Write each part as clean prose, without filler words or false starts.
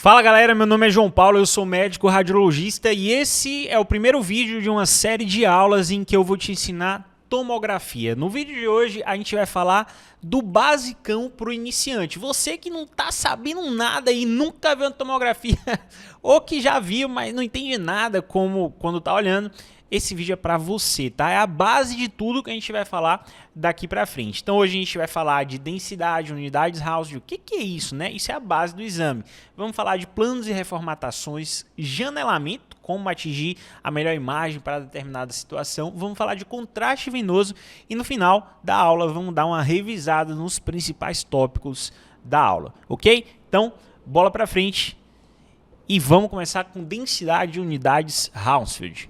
Fala galera, meu nome é João Paulo, eu sou médico radiologista e esse é o primeiro vídeo de uma série de aulas em que eu vou te ensinar tomografia. No vídeo de hoje a gente vai falar do basicão para o iniciante. Você que não tá sabendo nada e nunca viu uma tomografia ou que já viu, mas não entende nada como quando tá olhando, esse vídeo é para você, tá? É a base de tudo que a gente vai falar daqui para frente. Então hoje a gente vai falar de densidade, unidades Hounsfield. O que é isso, né? Isso é a base do exame. Vamos falar de planos e reformatações, janelamento, como atingir a melhor imagem para determinada situação. Vamos falar de contraste venoso e no final da aula vamos dar uma revisada nos principais tópicos da aula, ok? Então, bola para frente e vamos começar com densidade e unidades Hounsfield.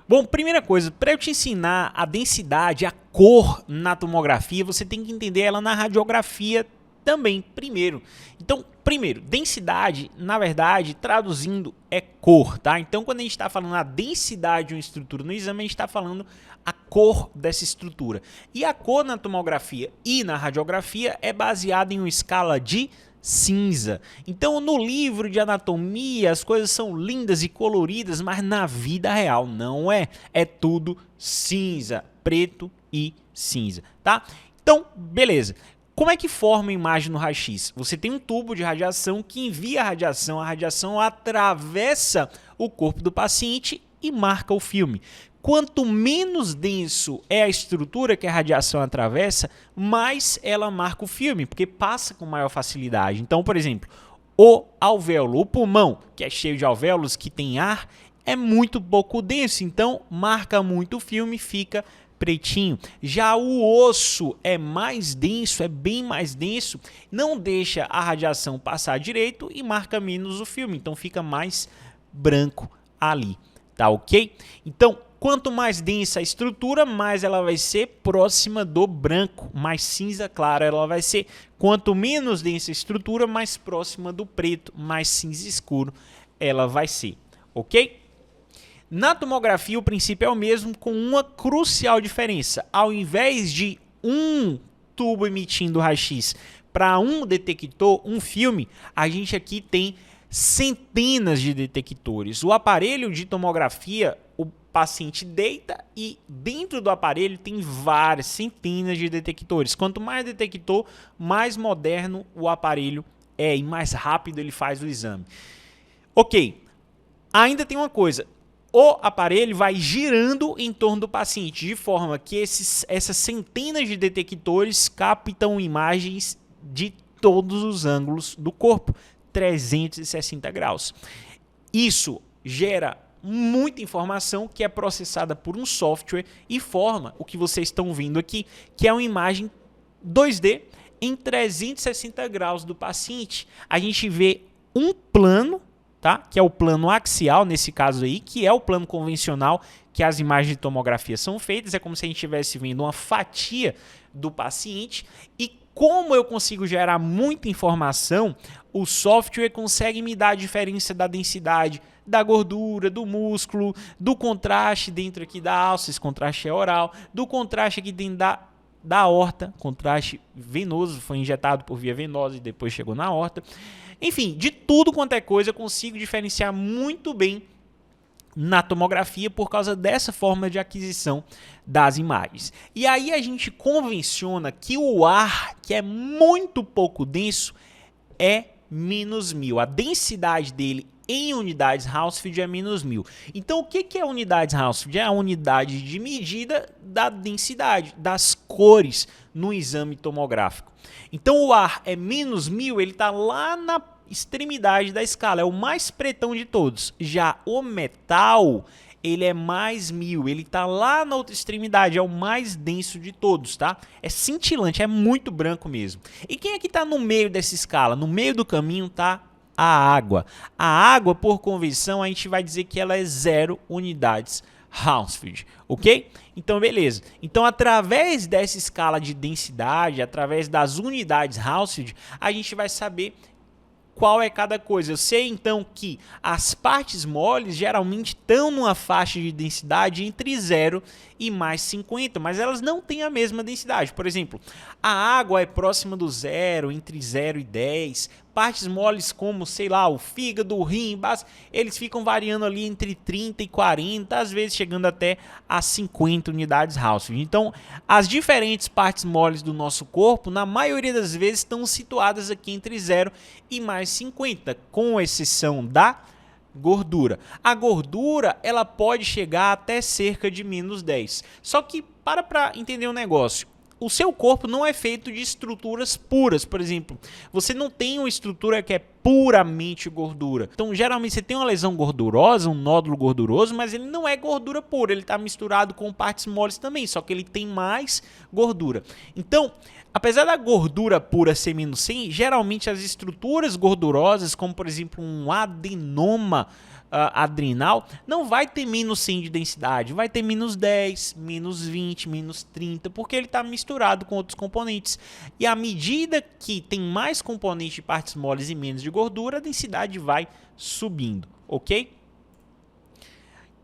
Bom, primeira coisa, para eu te ensinar a densidade, a cor na tomografia, você tem que entender ela na radiografia também, primeiro. Então, primeiro, densidade, na verdade, traduzindo, é cor, tá? Então, quando a gente está falando a densidade de uma estrutura no exame, a gente está falando a cor dessa estrutura. E a cor na tomografia e na radiografia é baseada em uma escala de cinza. Então, no livro de anatomia, as coisas são lindas e coloridas, mas na vida real não é. É tudo cinza, preto e cinza, tá? Então, beleza. Como é que forma a imagem no raio-x? Você tem um tubo de radiação que envia a radiação atravessa o corpo do paciente e marca o filme. Quanto menos denso é a estrutura que a radiação atravessa, mais ela marca o filme, porque passa com maior facilidade. Então, por exemplo, o alvéolo, o pulmão, que é cheio de alvéolos, que tem ar, é muito pouco denso, então marca muito o filme, fica pretinho. Já o osso é mais denso, é bem mais denso, não deixa a radiação passar direito e marca menos o filme, então fica mais branco ali, tá ok? Então, quanto mais densa a estrutura, mais ela vai ser próxima do branco, mais cinza clara ela vai ser. Quanto menos densa a estrutura, mais próxima do preto, mais cinza escuro ela vai ser, ok? Na tomografia o princípio é o mesmo, com uma crucial diferença. Ao invés de um tubo emitindo raio-x para um detector, um filme, a gente aqui tem centenas de detectores. O aparelho de tomografia, o paciente deita e dentro do aparelho tem várias centenas de detectores. Quanto mais detector, mais moderno o aparelho é e mais rápido ele faz o exame. Ok, ainda tem uma coisa. O aparelho vai girando em torno do paciente, de forma que essas centenas de detectores captam imagens de todos os ângulos do corpo, 360 graus. Isso gera muita informação que é processada por um software e forma o que vocês estão vendo aqui, que é uma imagem 2D em 360 graus do paciente. A gente vê um plano, tá? Que é o plano axial, nesse caso aí, que é o plano convencional que as imagens de tomografia são feitas. É como se a gente estivesse vendo uma fatia do paciente. E como eu consigo gerar muita informação, o software consegue me dar a diferença da densidade da gordura, do músculo, do contraste dentro aqui da alça, esse contraste é oral, do contraste aqui dentro da aorta, contraste venoso, foi injetado por via venosa e depois chegou na aorta. Enfim, de tudo quanto é coisa eu consigo diferenciar muito bem na tomografia por causa dessa forma de aquisição das imagens. E aí a gente convenciona que o ar, que é muito pouco denso, é menos 1000. A densidade dele em unidades Hounsfield é menos 1000. Então o que é unidades Hounsfield? É a unidade de medida da densidade, das cores no exame tomográfico. Então o ar é menos 1000, ele está lá na extremidade da escala, é o mais pretão de todos. Já o metal, ele é mais 1000, ele está lá na outra extremidade, é o mais denso de todos, tá? É cintilante, é muito branco mesmo. E quem é que está no meio dessa escala? No meio do caminho está a água. A água, por convenção, a gente vai dizer que ela é 0 unidades Hounsfield, ok? Então, beleza. Então, através dessa escala de densidade, através das unidades Hounsfield, a gente vai saber qual é cada coisa. Eu sei, então, que as partes moles geralmente estão numa faixa de densidade entre 0 e mais 50, mas elas não têm a mesma densidade. Por exemplo, a água é próxima do 0, entre 0 e 10, partes moles como, sei lá, o fígado, o rim, eles ficam variando ali entre 30 e 40, às vezes chegando até a 50 unidades Hounsfield. Então, as diferentes partes moles do nosso corpo, na maioria das vezes, estão situadas aqui entre 0 e mais 50, com exceção da gordura. A gordura, ela pode chegar até cerca de menos 10. Só que, para entender um negócio, o seu corpo não é feito de estruturas puras. Por exemplo, você não tem uma estrutura que é puramente gordura. Então, geralmente, você tem uma lesão gordurosa, um nódulo gorduroso, mas ele não é gordura pura. Ele está misturado com partes moles também, só que ele tem mais gordura. Então, apesar da gordura pura ser menos 100, geralmente as estruturas gordurosas, como por exemplo um adenoma adrenal, não vai ter menos 100 de densidade, vai ter menos 10, menos 20, menos 30, porque ele está misturado com outros componentes. E à medida que tem mais componentes de partes moles e menos de gordura, a densidade vai subindo, ok?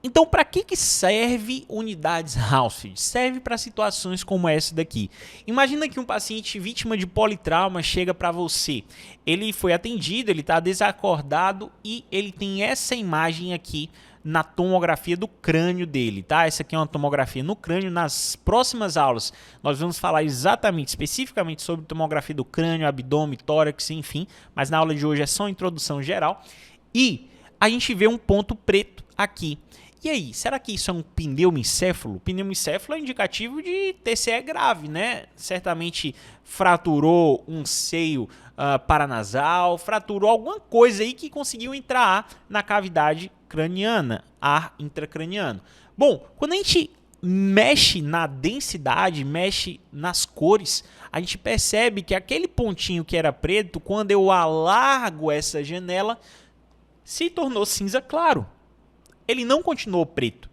Então, para que serve unidades Hounsfield? Serve para situações como essa daqui. Imagina que um paciente vítima de politrauma chega para você. Ele foi atendido, ele está desacordado e ele tem essa imagem aqui na tomografia do crânio dele, tá? Essa aqui é uma tomografia no crânio. Nas próximas aulas, nós vamos falar exatamente, especificamente sobre tomografia do crânio, abdômen, tórax, enfim. Mas na aula de hoje é só introdução geral. E a gente vê um ponto preto aqui. E aí, será que isso é um pneumoencéfalo? Pneumoencéfalo é indicativo de TCE grave, né? Certamente fraturou um seio paranasal, fraturou alguma coisa aí que conseguiu entrar na cavidade craniana, ar intracraniano. Bom, quando a gente mexe na densidade, mexe nas cores, a gente percebe que aquele pontinho que era preto, quando eu alargo essa janela, se tornou cinza claro. Ele não continuou preto,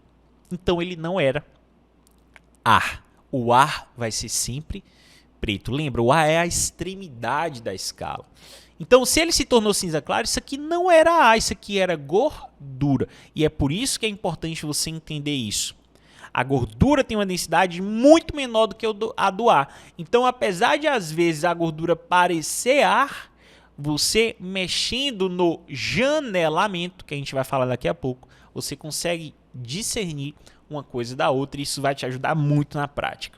então ele não era ar. O ar vai ser sempre preto. Lembra, o ar é a extremidade da escala. Então, se ele se tornou cinza claro, isso aqui não era ar, isso aqui era gordura. E é por isso que é importante você entender isso. A gordura tem uma densidade muito menor do que a do ar. Então, apesar de às vezes a gordura parecer ar, você mexendo no janelamento, que a gente vai falar daqui a pouco, você consegue discernir uma coisa da outra e isso vai te ajudar muito na prática.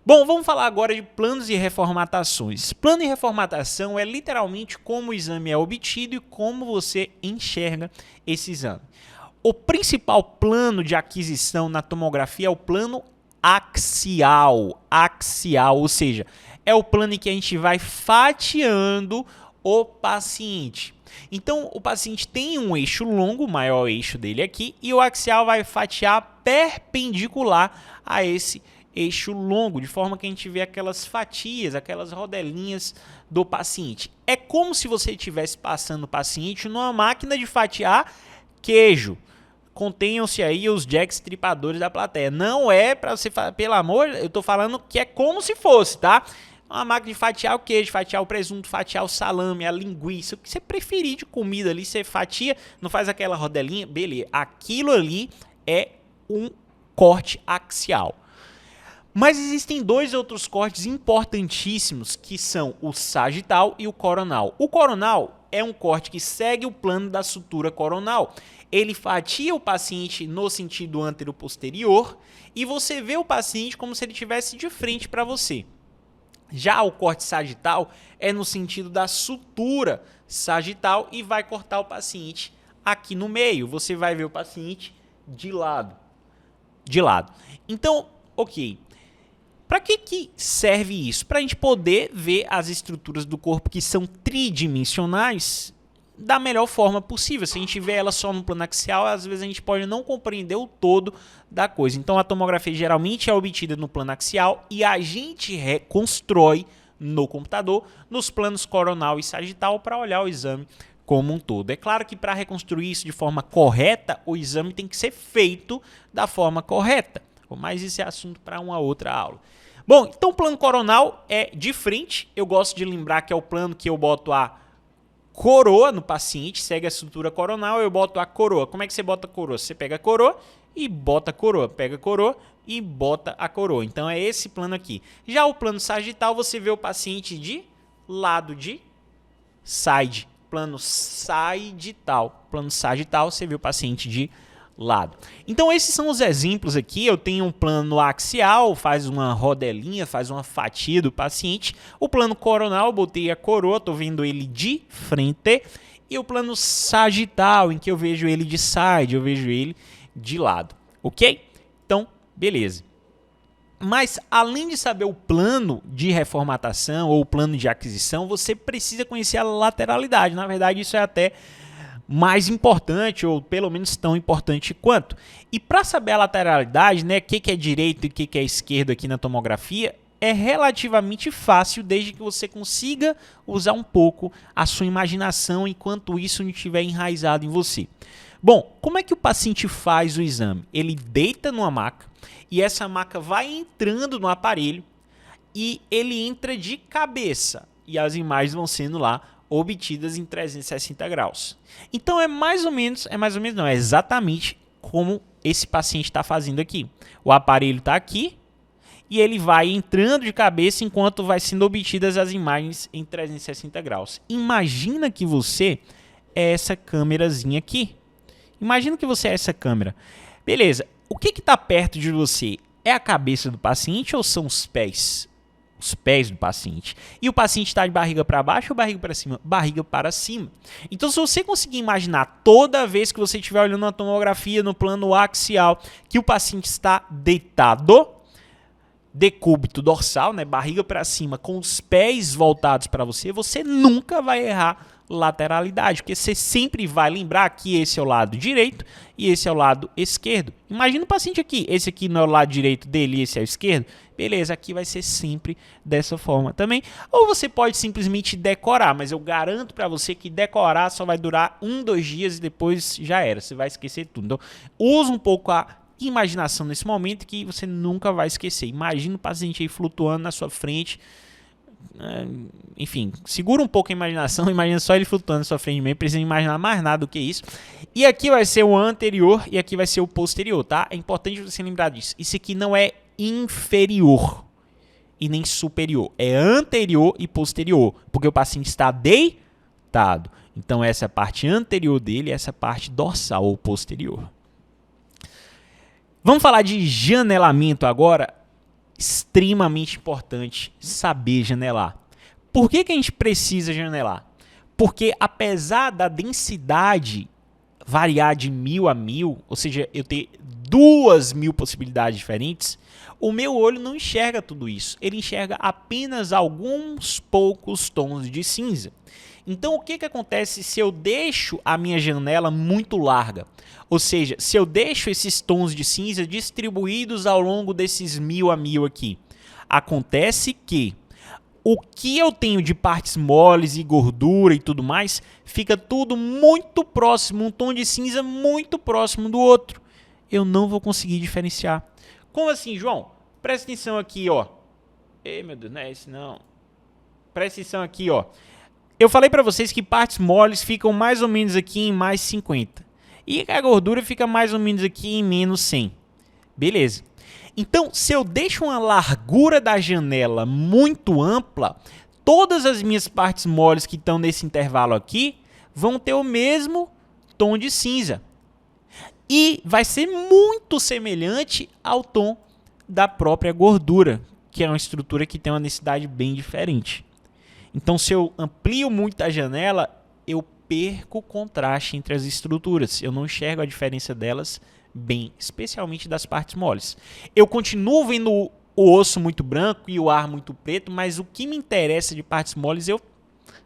Bom, vamos falar agora de planos e reformatações. Plano e reformatação é literalmente como o exame é obtido e como você enxerga esse exame. O principal plano de aquisição na tomografia é o plano axial, ou seja, é o plano em que a gente vai fatiando o paciente. Então, o paciente tem um eixo longo, o maior eixo dele aqui, e o axial vai fatiar perpendicular a esse eixo longo, de forma que a gente vê aquelas fatias, aquelas rodelinhas do paciente. É como se você estivesse passando o paciente numa máquina de fatiar queijo. Contenham-se aí os jacks tripadores da plateia. Não é para você, pelo amor, eu estou falando que é como se fosse, tá? Uma máquina de fatiar o queijo, fatiar o presunto, fatiar o salame, a linguiça, o que você preferir de comida ali, você fatia, não faz aquela rodelinha, beleza. Aquilo ali é um corte axial. Mas existem dois outros cortes importantíssimos, que são o sagital e o coronal. O coronal é um corte que segue o plano da sutura coronal. Ele fatia o paciente no sentido antero-posterior e você vê o paciente como se ele estivesse de frente para você. Já o corte sagital é no sentido da sutura sagital e vai cortar o paciente aqui no meio. Você vai ver o paciente de lado. Então, ok. Para que serve isso? Para a gente poder ver as estruturas do corpo que são tridimensionais da melhor forma possível. Se a gente vê ela só no plano axial, às vezes a gente pode não compreender o todo da coisa. Então, a tomografia geralmente é obtida no plano axial e a gente reconstrói no computador nos planos coronal e sagital para olhar o exame como um todo. É claro que para reconstruir isso de forma correta, o exame tem que ser feito da forma correta. Mas isso é assunto para uma outra aula. Bom, então o plano coronal é de frente. Eu gosto de lembrar que é o plano que eu boto a coroa no paciente, segue a sutura coronal, eu boto a coroa. Como é que você bota a coroa? Você pega a coroa e bota a coroa. Pega a coroa e bota a coroa. Então é esse plano aqui. Já o plano sagital, você vê o paciente de lado de side. Plano sagital. Plano sagital, você vê o paciente de lado. Então esses são os exemplos aqui. Eu tenho um plano axial, faz uma rodelinha, faz uma fatia do paciente. O plano coronal, eu botei a coroa, estou vendo ele de frente. E o plano sagital, em que eu vejo ele de side, eu vejo ele de lado. Ok? Então, beleza. Mas, além de saber o plano de reformatação ou o plano de aquisição, você precisa conhecer a lateralidade. Na verdade, isso é até mais importante, ou pelo menos tão importante quanto. E para saber a lateralidade, né, o que é direito e o que é esquerdo aqui na tomografia, é relativamente fácil, desde que você consiga usar um pouco a sua imaginação enquanto isso não estiver enraizado em você. Bom, como é que o paciente faz o exame? Ele deita numa maca e essa maca vai entrando no aparelho e ele entra de cabeça e as imagens vão sendo lá obtidas em 360 graus. Então é exatamente como esse paciente está fazendo aqui. O aparelho está aqui e ele vai entrando de cabeça enquanto vai sendo obtidas as imagens em 360 graus. Imagina que você é essa câmerazinha aqui. Imagina que você é essa câmera. Beleza, o que está perto de você? É a cabeça do paciente ou são os pés? Os pés do paciente. E o paciente está de barriga para baixo ou barriga para cima? Barriga para cima. Então, se você conseguir imaginar toda vez que você estiver olhando a tomografia no plano axial que o paciente está deitado, decúbito dorsal, né, barriga para cima, com os pés voltados para você, você nunca vai errar lateralidade, porque você sempre vai lembrar que esse é o lado direito e esse é o lado esquerdo. Imagina o paciente aqui, esse aqui não é o lado direito dele e esse é o esquerdo. Beleza, aqui vai ser sempre dessa forma também. Ou você pode simplesmente decorar, mas eu garanto para você que decorar só vai durar 1-2 dias e depois já era, você vai esquecer tudo. Então, usa um pouco a imaginação nesse momento que você nunca vai esquecer. Imagina o paciente aí flutuando na sua frente. Enfim, segura um pouco a imaginação, imagina só ele flutuando na sua frente mesmo, precisa imaginar mais nada do que isso. E aqui vai ser o anterior e aqui vai ser o posterior, tá? É importante você lembrar disso. Isso aqui não é inferior e nem superior, é anterior e posterior, porque o paciente está deitado. Então essa é a parte anterior dele, essa é a parte dorsal ou posterior. Vamos falar de janelamento agora. Extremamente importante saber janelar. Por que a gente precisa janelar? Porque apesar da densidade variar de 1000 a 1000, ou seja, eu ter 2000 possibilidades diferentes, o meu olho não enxerga tudo isso. Ele enxerga apenas alguns poucos tons de cinza. Então, o que acontece se eu deixo a minha janela muito larga? Ou seja, se eu deixo esses tons de cinza distribuídos ao longo desses 1000 a 1000 aqui, acontece que o que eu tenho de partes moles e gordura e tudo mais, fica tudo muito próximo, um tom de cinza muito próximo do outro. Eu não vou conseguir diferenciar. Como assim, João? Presta atenção aqui, ó. Ei, meu Deus, não é esse não. Presta atenção aqui, ó. Eu falei para vocês que partes moles ficam mais ou menos aqui em mais 50. E a gordura fica mais ou menos aqui em menos 100. Beleza. Então, se eu deixo uma largura da janela muito ampla, todas as minhas partes moles que estão nesse intervalo aqui vão ter o mesmo tom de cinza. E vai ser muito semelhante ao tom da própria gordura, que é uma estrutura que tem uma densidade bem diferente. Então, se eu amplio muito a janela, eu perco o contraste entre as estruturas. Eu não enxergo a diferença delas bem, especialmente das partes moles. Eu continuo vendo o osso muito branco e o ar muito preto, mas o que me interessa de partes moles eu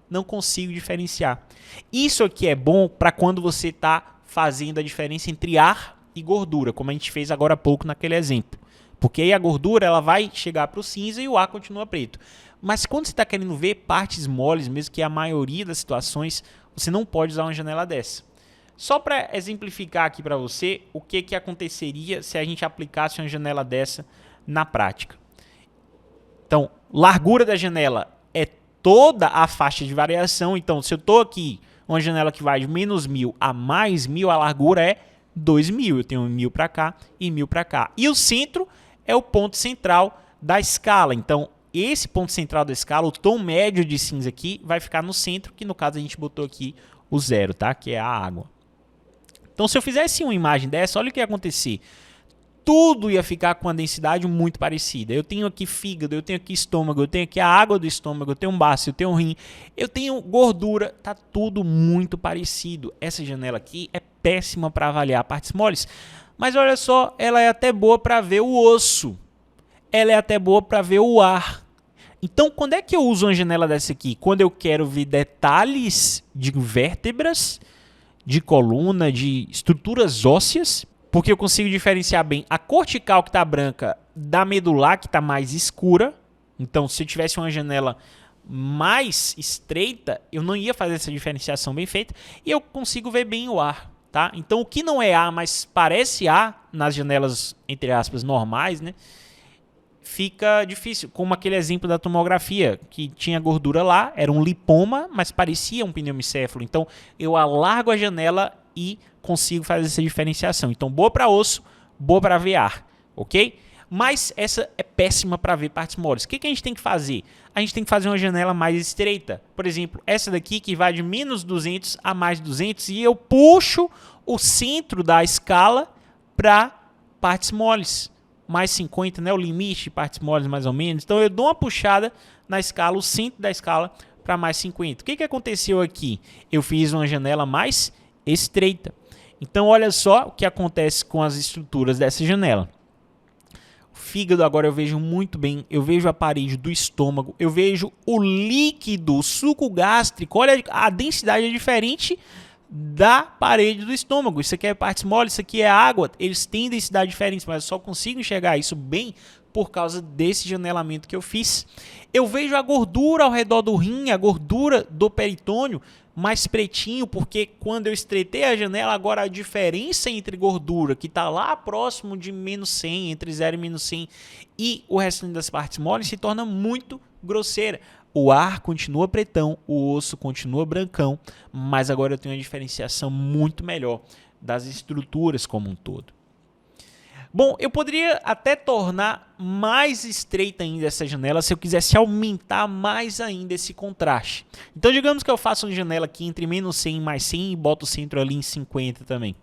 não consigo diferenciar. Isso aqui é bom para quando você está fazendo a diferença entre ar e gordura, como a gente fez agora há pouco naquele exemplo. Porque aí a gordura ela vai chegar para o cinza e o ar continua preto. Mas quando você está querendo ver partes moles, mesmo que a maioria das situações, você não pode usar uma janela dessa. Só para exemplificar aqui para você o que aconteceria se a gente aplicasse uma janela dessa na prática. Então, largura da janela é toda a faixa de variação. Então, se eu estou aqui, uma janela que vai de menos 1000 a mais 1000, a largura é 2000. Eu tenho 1000 para cá e 1000 para cá. E o centro é o ponto central da escala. Então, esse ponto central da escala, o tom médio de cinza aqui, vai ficar no centro, que no caso a gente botou aqui o 0, tá? Que é a água. Então, se eu fizesse uma imagem dessa, olha o que ia acontecer. Tudo ia ficar com uma densidade muito parecida. Eu tenho aqui fígado, eu tenho aqui estômago, eu tenho aqui a água do estômago, eu tenho um baço, eu tenho um rim, eu tenho gordura, tá tudo muito parecido. Essa janela aqui é péssima para avaliar partes moles, mas olha só, ela é até boa para ver o osso. Ela é até boa para ver o ar. Então, quando é que eu uso uma janela dessa aqui? Quando eu quero ver detalhes de vértebras, de coluna, de estruturas ósseas, porque eu consigo diferenciar bem a cortical que está branca da medular que está mais escura. Então, se eu tivesse uma janela mais estreita, eu não ia fazer essa diferenciação bem feita. E eu consigo ver bem o ar, tá? Então, o que não é ar, mas parece ar nas janelas, entre aspas, normais, né? Fica difícil, como aquele exemplo da tomografia, que tinha gordura lá, era um lipoma, mas parecia um pneumocéfalo. Então, eu alargo a janela e consigo fazer essa diferenciação. Então, boa para osso, boa para ver ar, ok? Mas essa é péssima para ver partes moles. O que a gente tem que fazer? A gente tem que fazer uma janela mais estreita. Por exemplo, essa daqui que vai de menos 200 a mais 200 e eu puxo o centro da escala para partes moles. Mais 50, né? O limite de partes moles mais ou menos. Então, eu dou uma puxada na escala, o centro da escala para mais 50. O que aconteceu aqui? Eu fiz uma janela mais estreita. Então, olha só o que acontece com as estruturas dessa janela. O fígado agora eu vejo muito bem. Eu vejo a parede do estômago. Eu vejo o líquido, o suco gástrico. Olha, a densidade é diferente da parede do estômago. Isso aqui é partes moles, isso aqui é água. Eles têm densidade diferente, mas eu só consigo enxergar isso bem por causa desse janelamento que eu fiz. Eu vejo a gordura ao redor do rim, a gordura do peritônio mais pretinho, porque quando eu estreitei a janela, agora a diferença entre gordura, que está lá próximo de menos 100, entre 0 e menos 100, e o restante das partes moles, se torna muito grosseira. O ar continua pretão, o osso continua brancão, mas agora eu tenho uma diferenciação muito melhor das estruturas como um todo. Bom, eu poderia até tornar mais estreita ainda essa janela se eu quisesse aumentar mais ainda esse contraste. Então, digamos que eu faço uma janela aqui entre menos 100 e mais 100 e boto o centro ali em 50 também.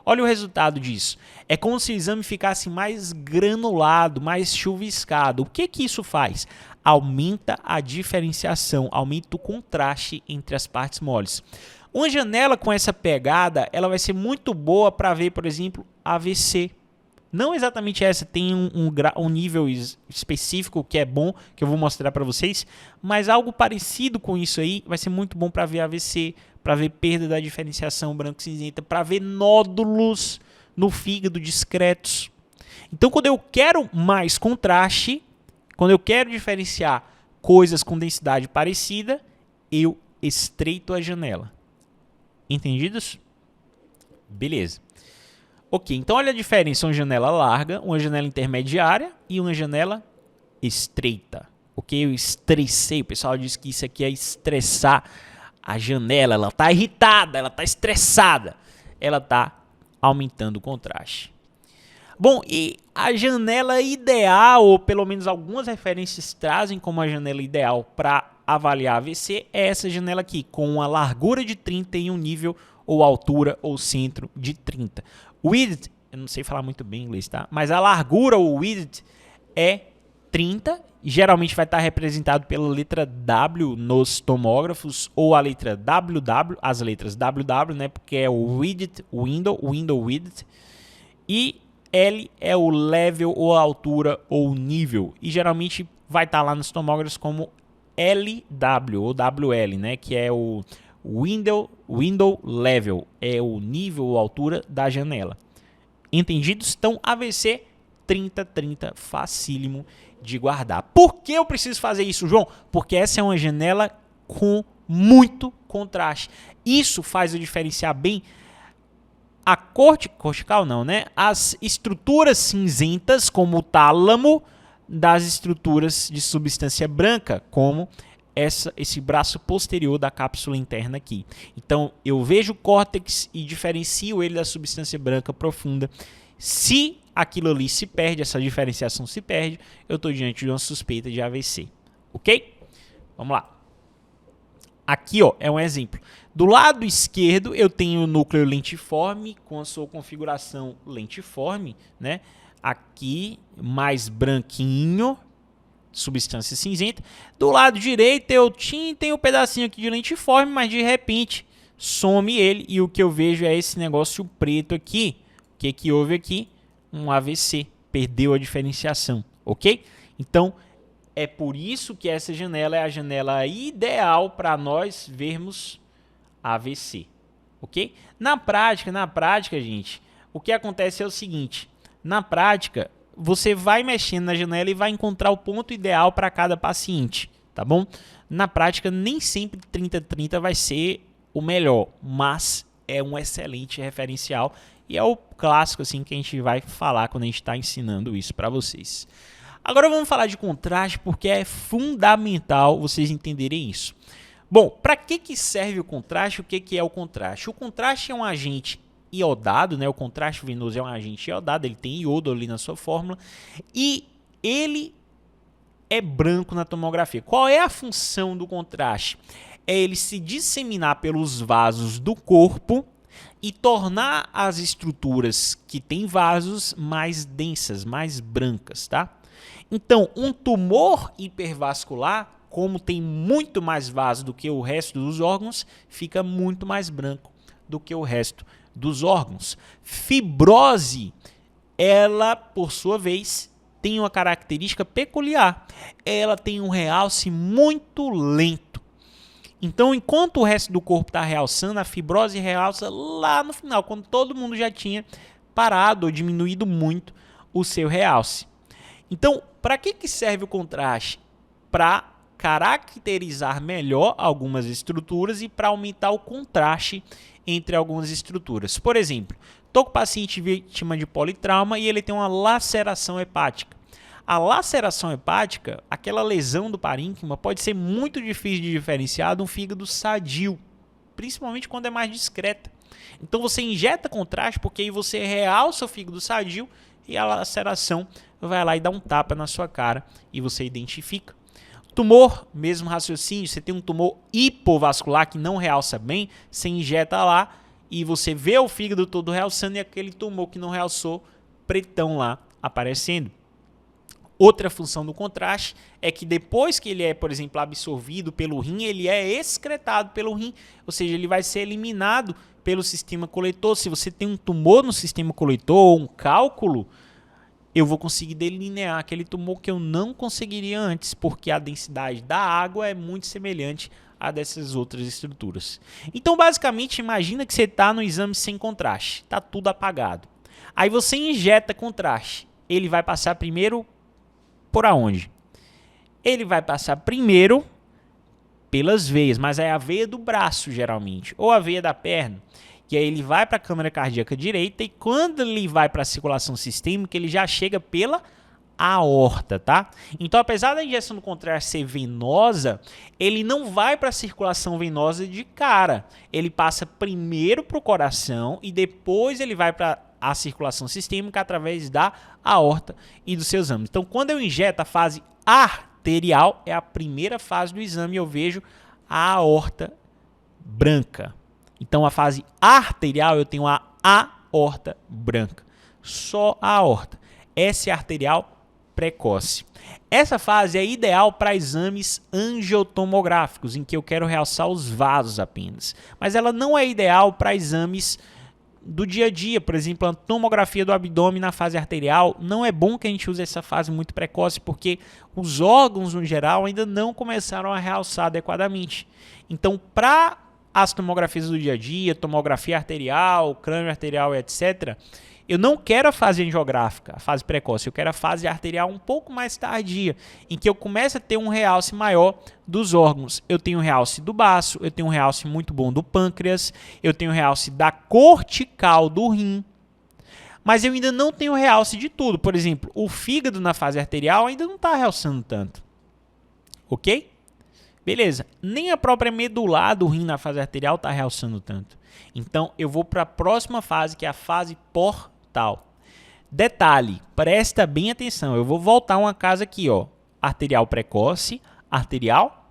Olha o resultado disso. É como se o exame ficasse mais granulado, mais chuviscado. O que isso faz? Aumenta a diferenciação, aumenta o contraste entre as partes moles. Uma janela com essa pegada, ela vai ser muito boa para ver, por exemplo, AVC. Não exatamente essa, tem um nível específico que é bom, que eu vou mostrar para vocês, mas algo parecido com isso aí vai ser muito bom para ver AVC, para ver perda da diferenciação branco-cinzenta, para ver nódulos no fígado discretos. Então, quando eu quero mais contraste, quando eu quero diferenciar coisas com densidade parecida, eu estreito a janela. Entendidos? Beleza. Ok, então olha a diferença, uma janela larga, uma janela intermediária e uma janela estreita. Ok, eu estressei, o pessoal diz que isso aqui é estressar a janela, ela está irritada, ela está estressada, ela está aumentando o contraste. Bom, e a janela ideal, ou pelo menos algumas referências trazem como a janela ideal para avaliar AVC, é essa janela aqui, com uma largura de 30 e um nível ou altura ou centro de 30. Width, eu não sei falar muito bem inglês, tá? Mas a largura ou width é 30, geralmente vai estar representado pela letra W nos tomógrafos, ou a letra WW, as letras WW, né? Porque é o width, window width, e L é o level ou a altura ou nível, e geralmente vai estar lá nos tomógrafos como LW ou WL, né? Que é o window level, é o nível ou altura da janela. Entendidos? Então, AVC 30, facílimo de guardar. Por que eu preciso fazer isso, João? Porque essa é uma janela com muito contraste. Isso faz eu diferenciar bem a cortical, não, né? As estruturas cinzentas, como o tálamo, das estruturas de substância branca, como esse braço posterior da cápsula interna aqui. Então, eu vejo o córtex e diferencio ele da substância branca profunda. Se aquilo ali se perde, essa diferenciação se perde, eu estou diante de uma suspeita de AVC. ok? Vamos lá. Aqui, ó, é um exemplo. Do lado esquerdo, eu tenho o núcleo lentiforme com a sua configuração lentiforme, né? Aqui, mais branquinho, substância cinzenta. Do lado direito, eu tenho um pedacinho aqui de lentiforme, mas de repente some ele e o que eu vejo é esse negócio preto aqui. O que houve aqui? Um AVC. Perdeu a diferenciação, ok? Então, é por isso que essa janela é a janela ideal para nós vermos AVC, ok? Na prática, gente, o que acontece é o seguinte. Na prática, você vai mexendo na janela e vai encontrar o ponto ideal para cada paciente, tá bom? Na prática, nem sempre 30-30 vai ser o melhor, mas é um excelente referencial e é o clássico assim que a gente vai falar quando a gente está ensinando isso para vocês. Agora vamos falar de contraste porque é fundamental vocês entenderem isso. Bom, para que serve o contraste? O que é o contraste? O contraste é um agente iodado, né? O contraste venoso é um agente iodado, ele tem iodo ali na sua fórmula e ele é branco na tomografia. Qual é a função do contraste? É ele se disseminar pelos vasos do corpo e tornar as estruturas que têm vasos mais densas, mais brancas, tá? Então, um tumor hipervascular, como tem muito mais vaso do que o resto dos órgãos, fica muito mais branco do que o resto dos órgãos. Fibrose, ela, por sua vez, tem uma característica peculiar. Ela tem um realce muito lento. Então, enquanto o resto do corpo está realçando, a fibrose realça lá no final, quando todo mundo já tinha parado ou diminuído muito o seu realce. Então, para que serve o contraste? Para caracterizar melhor algumas estruturas e para aumentar o contraste entre algumas estruturas. Por exemplo, estou com o paciente vítima de politrauma e ele tem uma laceração hepática. A laceração hepática, aquela lesão do parênquima, pode ser muito difícil de diferenciar de um fígado sadio, principalmente quando é mais discreta. Então você injeta contraste porque aí você realça o fígado sadio e a laceração vai lá e dá um tapa na sua cara e você identifica. Tumor, mesmo raciocínio, você tem um tumor hipovascular que não realça bem, você injeta lá e você vê o fígado todo realçando e aquele tumor que não realçou, pretão lá aparecendo. Outra função do contraste é que depois que ele é, por exemplo, absorvido pelo rim, ele é excretado pelo rim, ou seja, ele vai ser eliminado pelo sistema coletor. Se você tem um tumor no sistema coletor ou um cálculo, eu vou conseguir delinear aquele tumor que eu não conseguiria antes, porque a densidade da água é muito semelhante a dessas outras estruturas. Então, basicamente, imagina que você está no exame sem contraste, está tudo apagado. Aí você injeta contraste, ele vai passar primeiro por aonde? Ele vai passar primeiro pelas veias, mas é a veia do braço, geralmente, ou a veia da perna. E aí ele vai para a câmara cardíaca direita e quando ele vai para a circulação sistêmica, ele já chega pela aorta, tá? Então, apesar da injeção do contraste ser venosa, ele não vai para a circulação venosa de cara. Ele passa primeiro para o coração e depois ele vai para a circulação sistêmica através da aorta e dos seus âmbitos. Então, quando eu injeto a fase arterial, é a primeira fase do exame e eu vejo a aorta branca. Então, a fase arterial, eu tenho a aorta branca. Só a aorta. Essa é a arterial precoce. Essa fase é ideal para exames angiotomográficos, em que eu quero realçar os vasos apenas. Mas ela não é ideal para exames do dia a dia, por exemplo, a tomografia do abdômen na fase arterial. Não é bom que a gente use essa fase muito precoce, porque os órgãos, no geral, ainda não começaram a realçar adequadamente. Então, para as tomografias do dia a dia, tomografia arterial, crânio arterial, etc., eu não quero a fase angiográfica, a fase precoce, eu quero a fase arterial um pouco mais tardia, em que eu começo a ter um realce maior dos órgãos. Eu tenho um realce do baço, eu tenho um realce muito bom do pâncreas, eu tenho um realce da cortical do rim, mas eu ainda não tenho realce de tudo. Por exemplo, o fígado na fase arterial ainda não está realçando tanto, ok? Beleza, nem a própria medular do rim na fase arterial está realçando tanto. Então, eu vou para a próxima fase, que é a fase portal. Detalhe, presta bem atenção, eu vou voltar uma casa aqui, ó, arterial precoce, arterial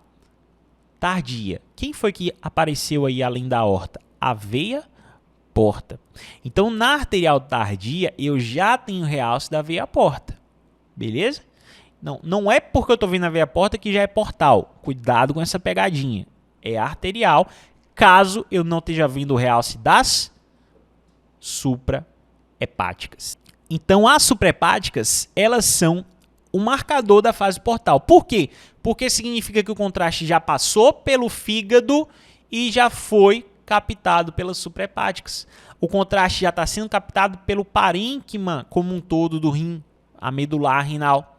tardia. Quem foi que apareceu aí além da aorta? A veia porta. Então, na arterial tardia, eu já tenho realce da veia porta. Beleza? Não é porque eu estou vendo a veia porta que já é portal. Cuidado com essa pegadinha. É arterial, caso eu não esteja vendo o realce das suprahepáticas. Então, as suprahepáticas, elas são o marcador da fase portal. Por quê? Porque significa que o contraste já passou pelo fígado e já foi captado pelas suprahepáticas. O contraste já está sendo captado pelo parênquima como um todo do rim, a medular renal.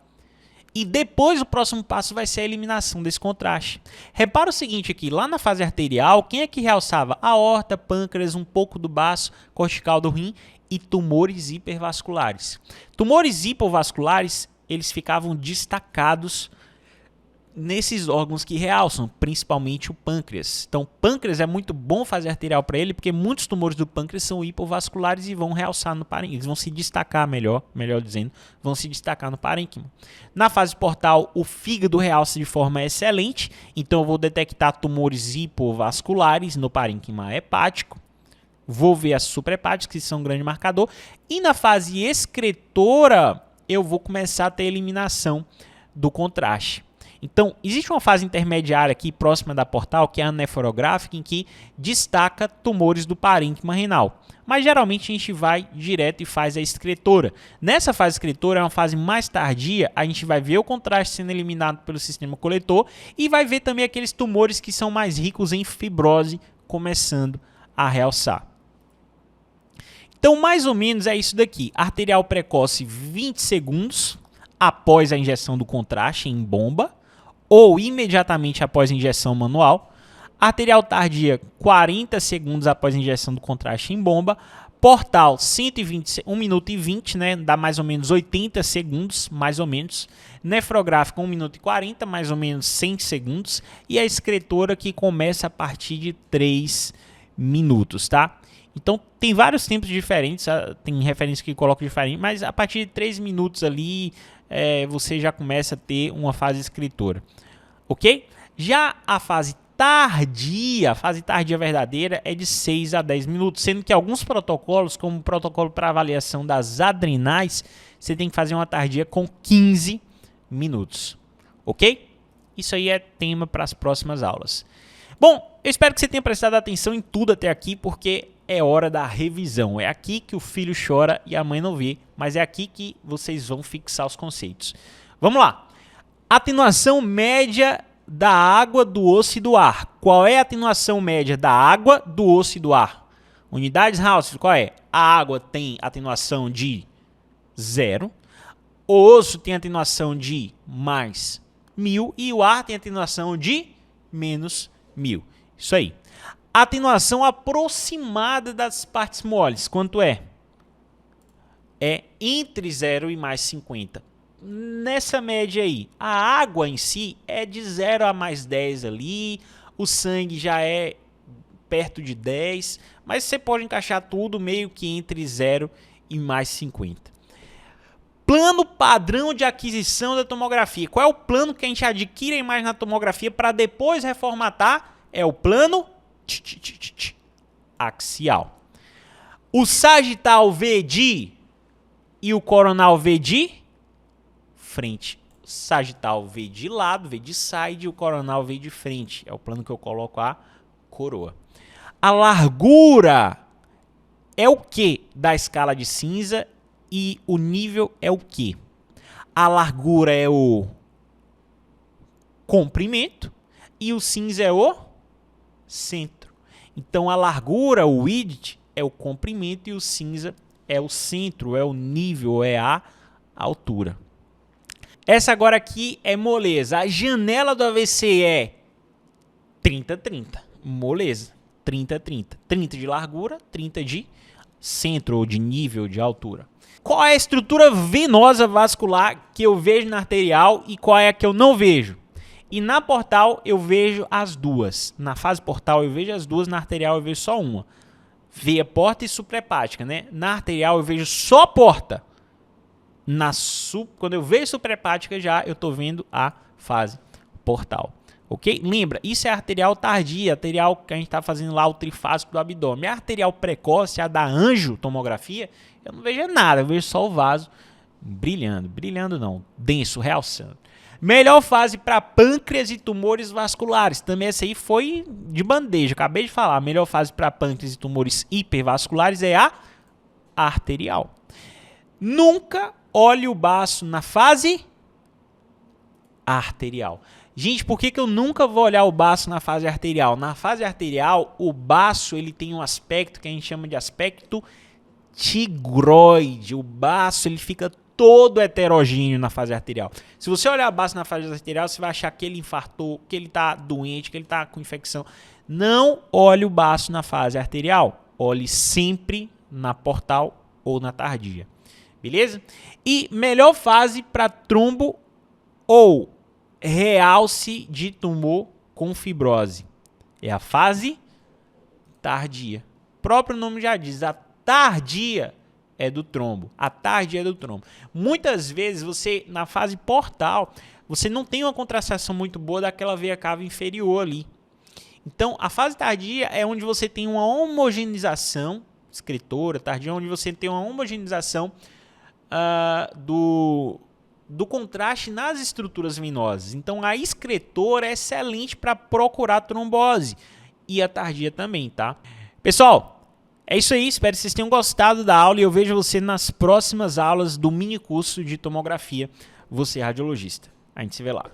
E depois o próximo passo vai ser a eliminação desse contraste. Repara o seguinte aqui, lá na fase arterial, quem é que realçava? Aorta, pâncreas, um pouco do baço cortical do rim e tumores hipervasculares. Tumores hipovasculares, eles ficavam destacados nesses órgãos que realçam, principalmente o pâncreas. Então, pâncreas é muito bom fazer arterial para ele, porque muitos tumores do pâncreas são hipovasculares e vão realçar no parênquima. Eles vão se destacar melhor dizendo, vão se destacar no parênquima. Na fase portal, o fígado realça de forma excelente, então eu vou detectar tumores hipovasculares no parênquima hepático. Vou ver as suprahepáticas, que são um grande marcador. E na fase excretora, eu vou começar a ter eliminação do contraste. Então, existe uma fase intermediária aqui próxima da portal, que é a nefrográfica, em que destaca tumores do parênquima renal. Mas geralmente a gente vai direto e faz a excretora. Nessa fase excretora, é uma fase mais tardia, a gente vai ver o contraste sendo eliminado pelo sistema coletor e vai ver também aqueles tumores que são mais ricos em fibrose começando a realçar. Então, mais ou menos é isso daqui. Arterial precoce, 20 segundos após a injeção do contraste em bomba, ou imediatamente após a injeção manual. Arterial tardia, 40 segundos após a injeção do contraste em bomba. Portal, 1 minuto e 20, né? Dá mais ou menos 80 segundos, mais ou menos. Nefrográfica, 1 minuto e 40, mais ou menos 100 segundos. E a excretora, que começa a partir de 3 minutos, tá? Então, tem vários tempos diferentes, tem referência que coloca diferente, mas a partir de 3 minutos ali, você já começa a ter uma fase excretora, ok? Já a fase tardia verdadeira, é de 6 a 10 minutos, sendo que alguns protocolos, como o protocolo para avaliação das adrenais, você tem que fazer uma tardia com 15 minutos, ok? Isso aí é tema para as próximas aulas. Bom, eu espero que você tenha prestado atenção em tudo até aqui, porque é hora da revisão. É aqui que o filho chora e a mãe não vê, mas é aqui que vocês vão fixar os conceitos. Vamos lá. Atenuação média da água, do osso e do ar. Qual é a atenuação média da água, do osso e do ar? Unidades House, qual é? A água tem atenuação de 0, o osso tem atenuação de mais 1000 e o ar tem atenuação de menos 1000. Isso aí. Atenuação aproximada das partes moles, quanto é? É entre 0 e mais 50. Nessa média aí, a água em si é de 0 a mais 10 ali, o sangue já é perto de 10, mas você pode encaixar tudo meio que entre 0 e mais 50. Plano padrão de aquisição da tomografia. Qual é o plano que a gente adquire a imagem na tomografia para depois reformatar? É o plano axial. O sagital V de e o coronal V de frente. O sagital V de lado, V de side, e o coronal V de frente. É o plano que eu coloco a coroa. A largura é o que da escala de cinza e o nível é o que? A largura é o comprimento e o cinza é o centro. Então, a largura, o width, é o comprimento e o cinza é o centro, é o nível, é a altura. Essa agora aqui é moleza. A janela do AVC é 30-30. Moleza. 30-30. 30 de largura, 30 de centro ou de nível de altura. Qual é a estrutura venosa vascular que eu vejo na arterial e qual é a que eu não vejo? E na portal eu vejo as duas. Na fase portal eu vejo as duas, na arterial eu vejo só uma. Veia porta e suprahepática, né? Na arterial eu vejo só porta. Quando eu vejo suprahepática já eu estou vendo a fase portal. Ok? Lembra, isso é arterial tardia, arterial que a gente está fazendo lá o trifásico do abdômen. A arterial precoce, a da angiotomografia, eu não vejo nada, eu vejo só o vaso brilhando. Brilhando não, denso, realçando. Melhor fase para pâncreas e tumores vasculares. Também essa aí foi de bandeja, acabei de falar. A melhor fase para pâncreas e tumores hipervasculares é a arterial. Nunca olhe o baço na fase arterial. Gente, por que eu nunca vou olhar o baço na fase arterial? Na fase arterial, o baço ele tem um aspecto que a gente chama de aspecto tigroide. O baço ele fica todo heterogêneo na fase arterial. Se você olhar o baço na fase arterial, você vai achar que ele infartou, que ele está doente, que ele está com infecção. Não olhe o baço na fase arterial. Olhe sempre na portal ou na tardia. Beleza? E melhor fase para trombo ou realce de tumor com fibrose. É a fase tardia. O próprio nome já diz, a tardia é do trombo. A tardia é do trombo. Muitas vezes você, na fase portal, você não tem uma contração muito boa daquela veia cava inferior ali. Então, a fase tardia é onde você tem uma homogeneização, excretora, tardia, onde você tem uma homogeneização do contraste nas estruturas venosas. Então, a excretora é excelente para procurar trombose. E a tardia também, tá? Pessoal, é isso aí. Espero que vocês tenham gostado da aula e eu vejo você nas próximas aulas do mini curso de tomografia. Você radiologista. A gente se vê lá.